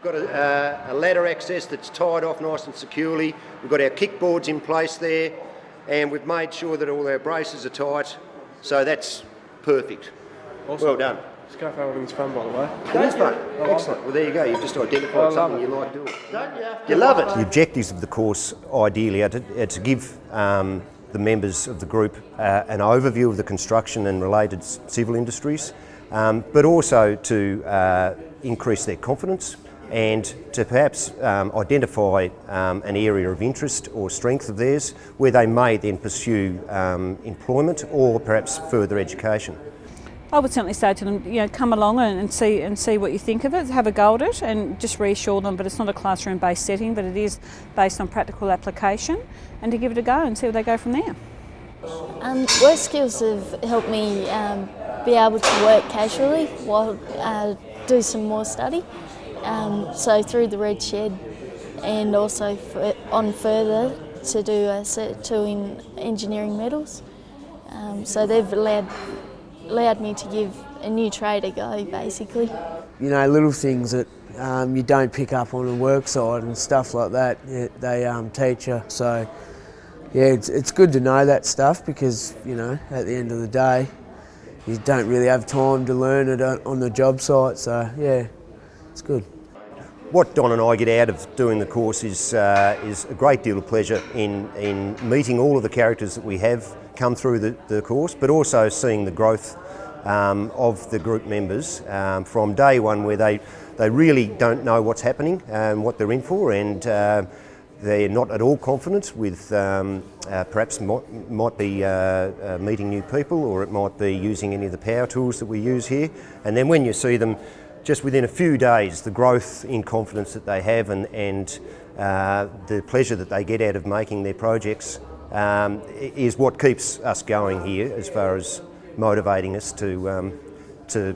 We've got a ladder access that's tied off nice and securely. We've got our kickboards in place there, and we've made sure that all our braces are tight, so that's perfect. Awesome. Well done. Scaffolding's fun, by the way. It is fun. Excellent. Well, there you go. You've just identified something you like doing. You love it. The objectives of the course, ideally, are to give the members of the group an overview of the construction and related civil industries, but also to increase their confidence and to perhaps identify an area of interest or strength of theirs where they may then pursue employment or perhaps further education. I would certainly say to them, come along and see what you think of it, have a go at it, and just reassure them. But it's not a classroom-based setting, but it is based on practical application, and to give it a go and see where they go from there. Workskills have helped me be able to work casually while do some more study. So through the Red Shed, and also on further to do a Cert 2 in engineering metals. So they've allowed me to give a new trade a go, basically. You know, little things that you don't pick up on a work site and stuff like that, they teach you. So yeah, it's good to know that stuff because, you know, at the end of the day, you don't really have time to learn it on the job site, so yeah, it's good. What Don and I get out of doing the course is a great deal of pleasure in meeting all of the characters that we have come through the course, but also seeing the growth of the group members from day one, where they really don't know what's happening and what they're in for, and they're not at all confident with perhaps might be meeting new people, or it might be using any of the power tools that we use here. And then when you see them just within a few days, the growth in confidence that they have and the pleasure that they get out of making their projects is what keeps us going here as far as motivating us to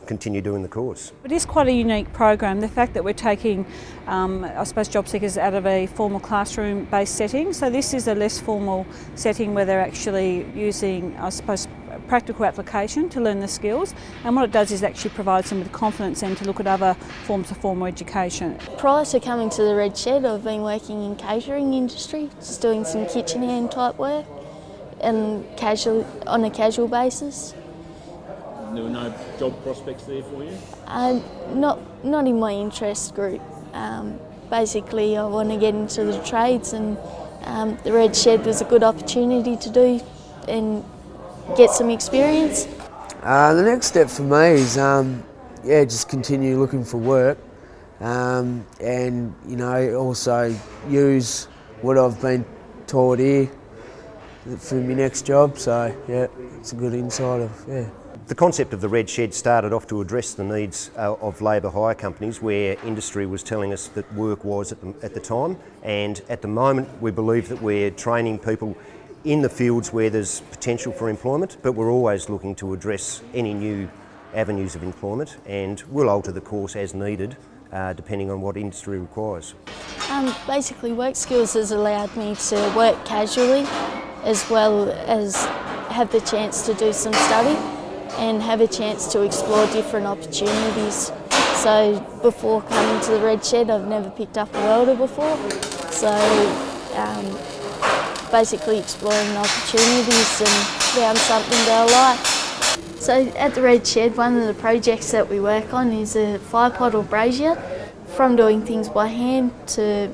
continue doing the course. It is quite a unique program. The fact that we're taking, I suppose, job seekers out of a formal classroom-based setting. So this is a less formal setting where they're actually using, I suppose, practical application to learn the skills. And what it does is actually provides them with confidence and to look at other forms of formal education. Prior to coming to the Red Shed, I've been working in catering industry, just doing some kitchen hand type work, and on a casual basis. There were no job prospects there for you? Not in my interest group. Basically, I want to get into the trades, and the Red Shed was a good opportunity to do and get some experience. The next step for me is just continue looking for work, and you know, also use what I've been taught here for my next job. So yeah, it's a good insight of The concept of the Red Shed started off to address the needs of labour hire companies, where industry was telling us that work was at the time, and at the moment we believe that we're training people in the fields where there's potential for employment, but we're always looking to address any new avenues of employment, and we'll alter the course as needed depending on what industry requires. Basically, Workskills has allowed me to work casually as well as have the chance to do some study and have a chance to explore different opportunities. So before coming to the Red Shed, I've never picked up a welder before. So basically exploring opportunities and found something that I like. So at the Red Shed, one of the projects that we work on is a fire pot or brazier, from doing things by hand to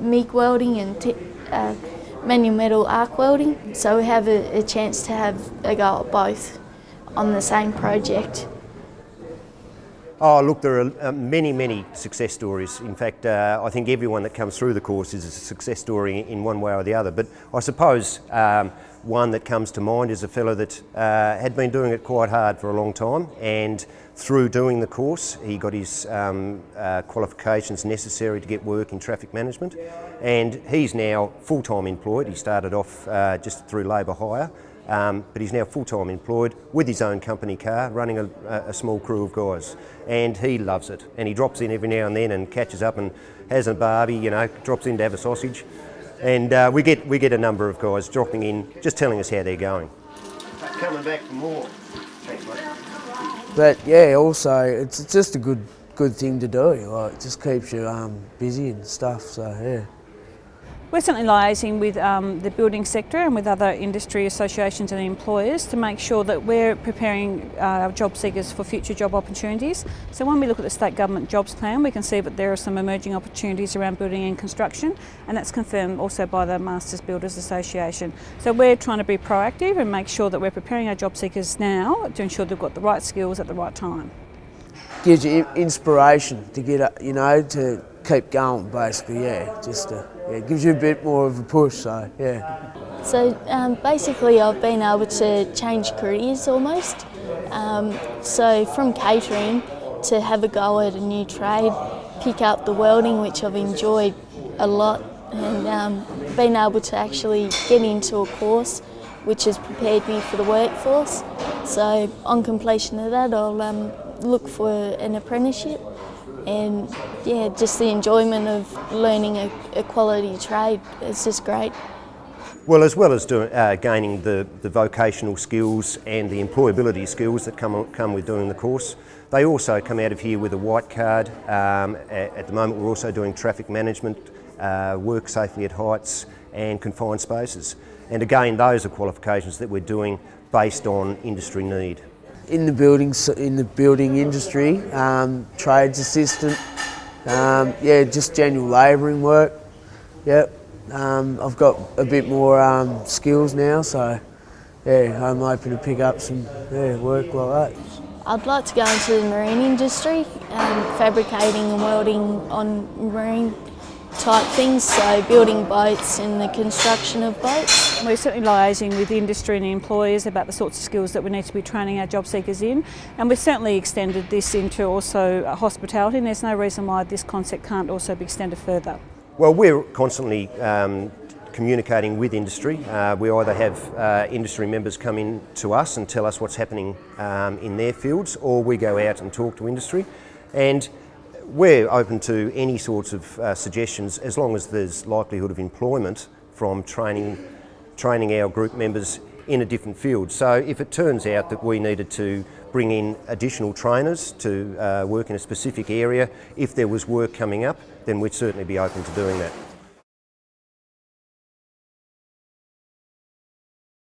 MIG welding and manual metal arc welding. So we have a chance to have a go at both on the same project. Oh, look, there are many success stories. In fact, I think everyone that comes through the course is a success story in one way or the other. But I suppose one that comes to mind is a fellow that had been doing it quite hard for a long time, and through doing the course he got his qualifications necessary to get work in traffic management, and he's now full-time employed. He started off just through labour hire, but he's now full-time employed with his own company car, running a small crew of guys, and he loves it. And he drops in every now and then and catches up and has a barbie, you know, drops in to have a sausage, and we get a number of guys dropping in, just telling us how they're going. Coming back for more. Thanks, mate. But yeah, also it's just a good good thing to do. Like, it just keeps you busy and stuff. So yeah. We're certainly liaising with the building sector and with other industry associations and employers to make sure that we're preparing our job seekers for future job opportunities. So when we look at the state government jobs plan, we can see that there are some emerging opportunities around building and construction, and that's confirmed also by the Masters Builders Association. So we're trying to be proactive and make sure that we're preparing our job seekers now to ensure they've got the right skills at the right time. Gives you inspiration to get, to keep going, basically, it gives you a bit more of a push, so yeah. So basically I've been able to change careers almost. So from catering to have a go at a new trade, pick up the welding, which I've enjoyed a lot, and been able to actually get into a course which has prepared me for the workforce. So on completion of that, I'll look for an apprenticeship, and yeah, just the enjoyment of learning a quality trade. It's just great. Well as gaining the vocational skills and the employability skills that come with doing the course, they also come out of here with a white card. At the moment we're also doing traffic management, work safely at heights and confined spaces. And again, those are qualifications that we're doing based on industry need. In the building industry, trades assistant, just general labouring work. Yep, I've got a bit more skills now, so yeah, I'm hoping to pick up some work like that. I'd like to go into the marine industry, fabricating and welding on marine type things, so building boats and the construction of boats. We're certainly liaising with industry and employers about the sorts of skills that we need to be training our job seekers in, and we've certainly extended this into also hospitality, and there's no reason why this concept can't also be extended further. Well, we're constantly communicating with industry. We either have industry members come in to us and tell us what's happening in their fields, or we go out and talk to industry, and we're open to any sorts of suggestions as long as there's likelihood of employment from training our group members in a different field. So if it turns out that we needed to bring in additional trainers to work in a specific area, if there was work coming up, then we'd certainly be open to doing that.